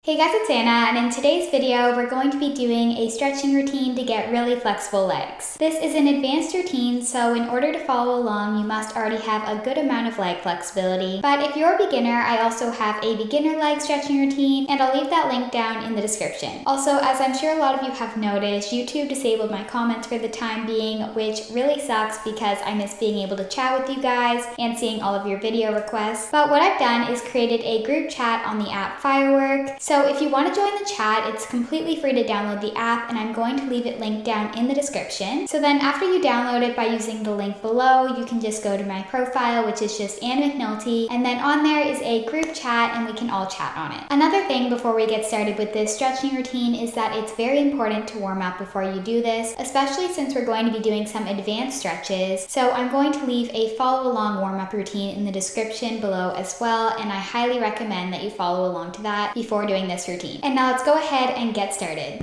Hey guys, it's Anna, and in today's video, we're going to be doing a stretching routine to get really flexible legs. This is an advanced routine, so in order to follow along, you must already have a good amount of leg flexibility. But if you're a beginner, I also have a beginner leg stretching routine, and I'll leave that link down in the description. Also, as I'm sure a lot of you have noticed, YouTube disabled my comments for the time being, which really sucks because I miss being able to chat with you guys and seeing all of your video requests. But what I've done is created a group chat on the app Firework. So if you want to join the chat, it's completely free to download the app, and I'm going to leave it linked down in the description. So then after you download it by using the link below, you can just go to my profile, which is just Anna McNulty, and then on there is a group chat and we can all chat on it. Another thing before we get started with this stretching routine is that it's very important to warm up before you do this, especially since we're going to be doing some advanced stretches. So I'm going to leave a follow along warm up routine in the description below as well, and I highly recommend that you follow along to that before doing this routine. And now let's go ahead and get started.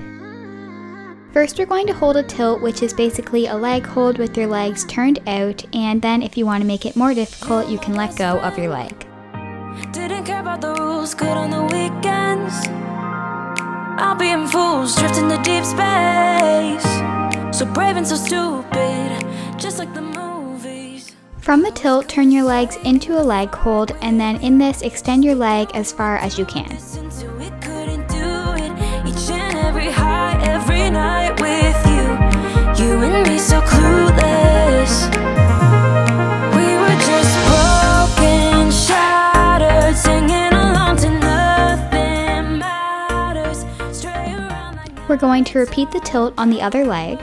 First, we're going to hold a tilt, which is basically a leg hold with your legs turned out, and then if you want to make it more difficult, you can let go of your leg. Didn't care about the rules, good on the weekends. I'll be in fools, drifting to deep space. So brave and so stupid, just like the movies. From the tilt, turn your legs into a leg hold, and then in this, extend your leg as far as you can. Every night with you and me so clueless. We were just broken, shattered, singing along to nothing matters. Stray around like We're going to repeat the tilt on the other leg.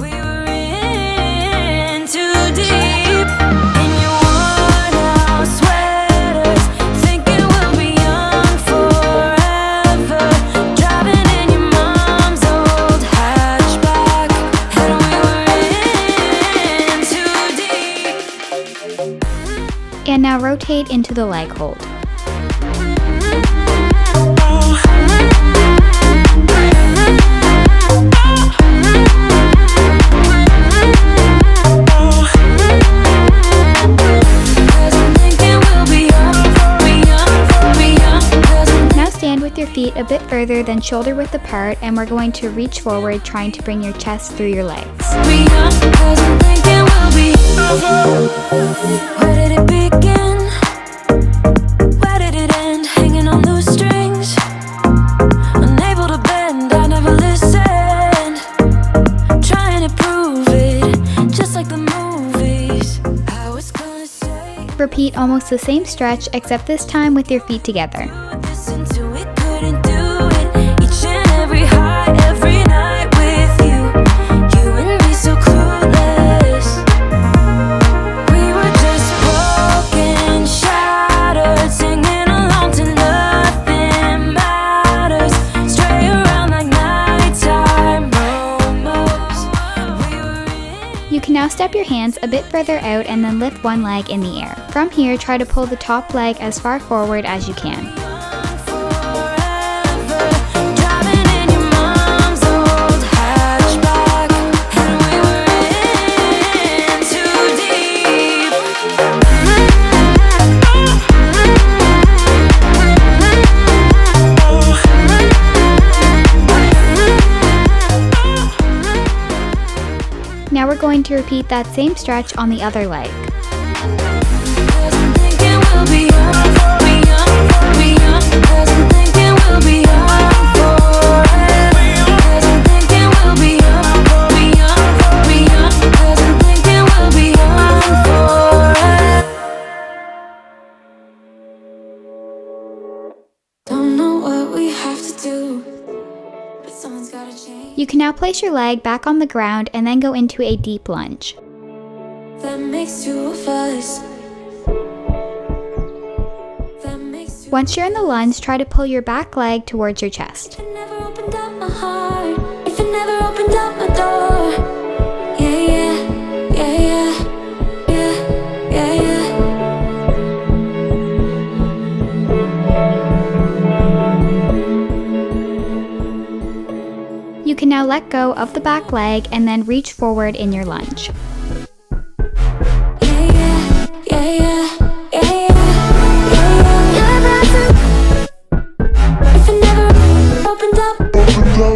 we were in too deep. In your worn-out sweaters, thinking we'll be young forever. Driving in your mom's old hatchback, and we were in too deep. And now rotate into the leg hold. Your feet a bit further than shoulder width apart, and we're going to reach forward, trying to bring your chest through your legs. Where did it begin? Where did it end? Hanging on loose strings, unable to bend, I never listened. Trying to prove it, just like the movies. I was gonna say, Repeat almost the same stretch, except this time with your feet together. listen to it, couldn't do it. Each and every high, every night with you and me so clueless. We were just broken, shattered, singing along to nothing matters. Stray around like nighttime momos. We were in. You can now step your hands a bit further out and then lift one leg in the air. From here, try to pull the top leg as far forward as you can. Now we're going to repeat that same stretch on the other leg. Don't know what we have to do, but someone's gotta change. You can now place your leg back on the ground and then go into a deep lunge. That makes two of us. That makes two. Once you're in the lunge, try to pull your back leg towards your chest. If it never opened up my heart, if it never opened up my door. Yeah, yeah, yeah, yeah, yeah, yeah, yeah. You can now let go of the back leg and then reach forward in your lunge. Yeah, yeah, yeah, yeah, yeah, yeah, yeah, yeah. If it From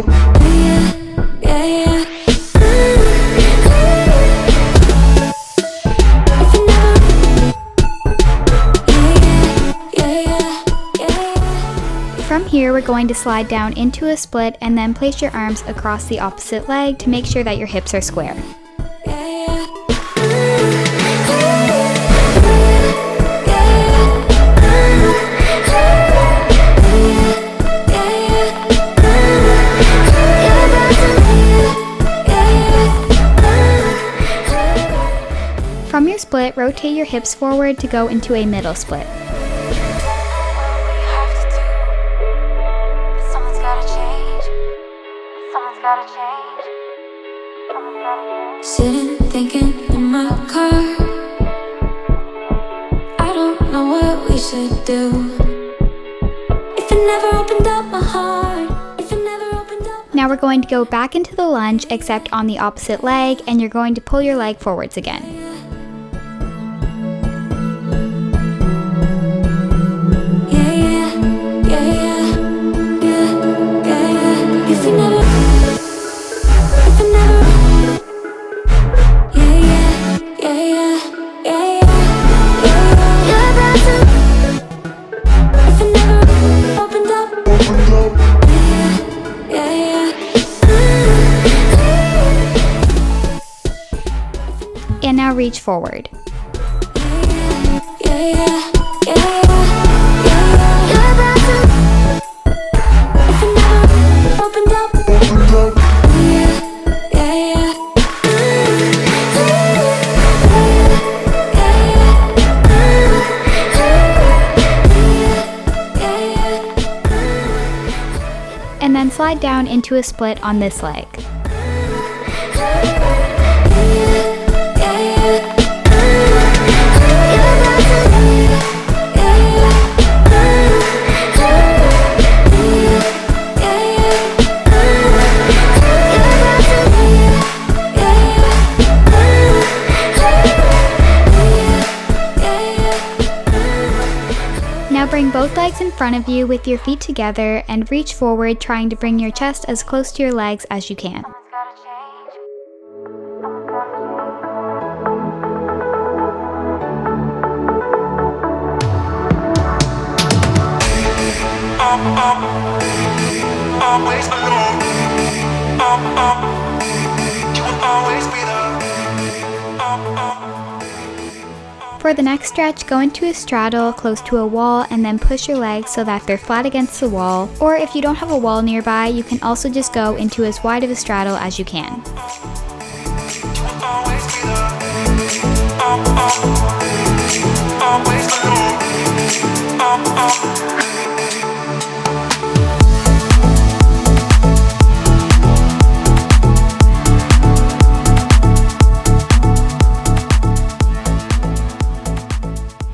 here, we're going to slide down into a split and then place your arms across the opposite leg to make sure that your hips are square. From your split, rotate your hips forward to go into a middle split. Sitting thinking in my car, I don't know what we should do. If it never opened up my heart, if it never opened up. Now we're going to go back into the lunge except on the opposite leg, and you're going to pull your leg forwards again. And now reach forward. And then slide down into a split on this leg. Now bring both legs in front of you with your feet together and reach forward, trying to bring your chest as close to your legs as you can. Always alone. You will always be there. For the next stretch, go into a straddle close to a wall and then push your legs so that they're flat against the wall. Or if you don't have a wall nearby, you can also just go into as wide of a straddle as you can.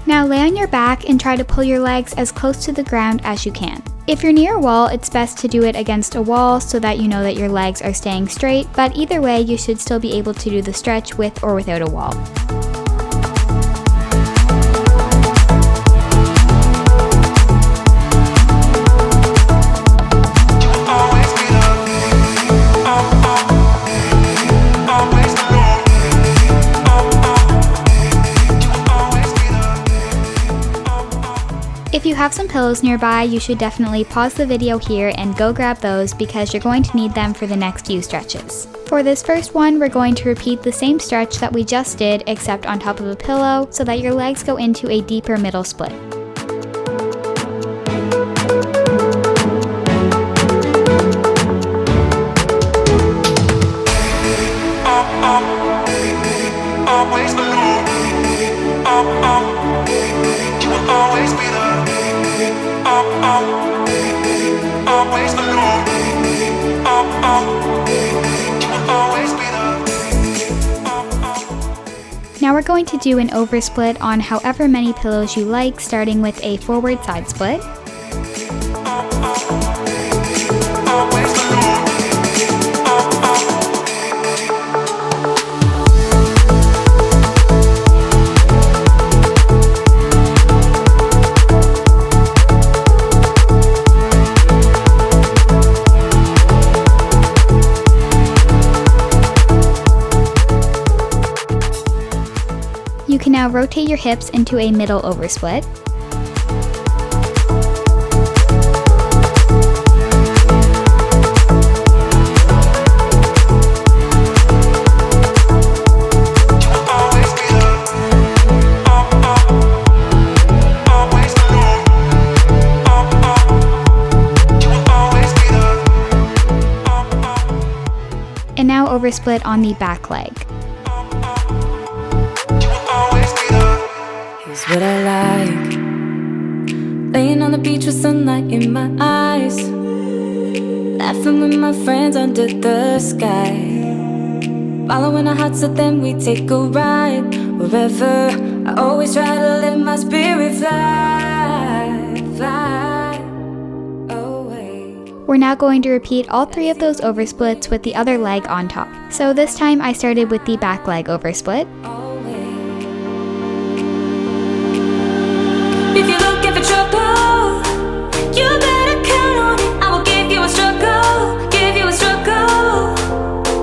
Now lay on your back and try to pull your legs as close to the ground as you can. If you're near a wall, it's best to do it against a wall so that you know that your legs are staying straight, but either way, you should still be able to do the stretch with or without a wall. If you have some pillows nearby, you should definitely pause the video here and go grab those because you're going to need them for the next few stretches. For this first one, we're going to repeat the same stretch that we just did except on top of a pillow so that your legs go into a deeper middle split. Always alone. You will always be there. Always alone. You will always be there. Now we're going to do an oversplit on however many pillows you like, starting with a forward side split. Always alone. Now rotate your hips into a middle oversplit. And now oversplit on the back leg. Here's what I like. Laying on the beach with sunlight in my eyes, laughing with my friends under the sky, following our hearts so then we take a ride. Wherever, I always try to let my spirit fly, fly away. We're now going to repeat all 3 of those oversplits with the other leg on top. So this time I started with the back leg oversplit. If you're looking for trouble, you better count on it. I will give you a struggle, give you a struggle.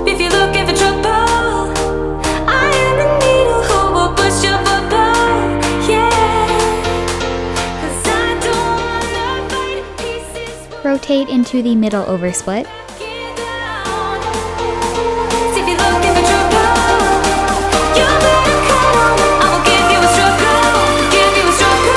If you're looking for trouble, I am the needle who will push your bubble, yeah. 'Cause I don't wanna fight pieces. Rotate into the middle oversplit. Get down. If you're looking for trouble, you better count on it. I will give you a struggle, give you a struggle.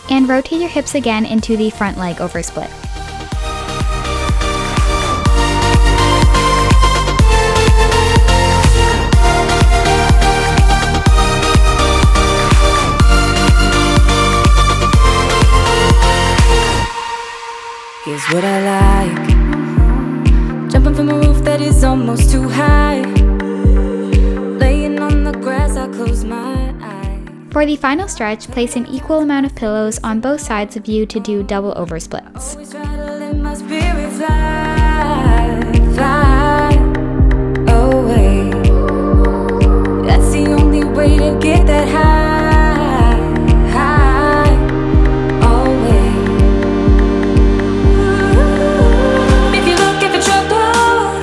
And rotate your hips again into the front leg oversplit. Here's what I like. Jumping from a roof that is almost too high, laying on the grass, I close my eyes. For the final stretch, place an equal amount of pillows on both sides of you to do double oversplits. Always try to let my spirit fly, fly away. That's the only way to get that high, high away. If you're looking for trouble,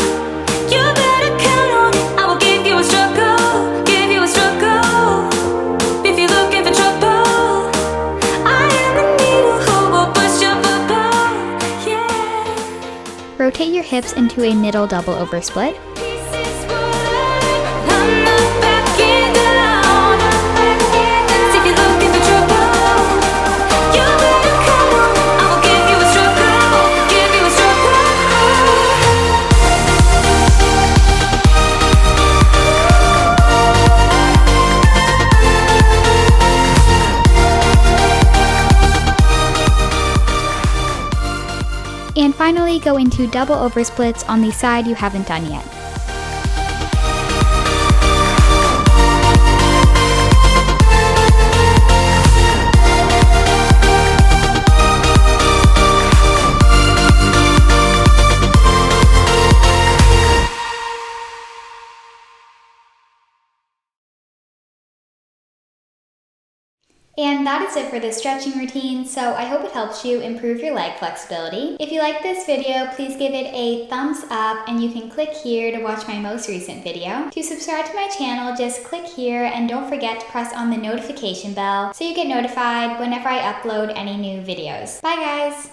you better count on it. I will give you a struggle, give you a struggle. If you're looking for trouble, I am the needle who will push your bubble, yeah. Rotate your hips into a middle double oversplit. Pieces falling, I'm not backing down. If you're looking for trouble, you better count on it. I will give you a struggle, give you a struggle. And finally, go into double oversplits on the side you haven't done yet. And that is it for this stretching routine, so I hope it helps you improve your leg flexibility. If you like this video, please give it a thumbs up, and you can click here to watch my most recent video. To subscribe to my channel, just click here, and don't forget to press on the notification bell so you get notified whenever I upload any new videos. Bye guys!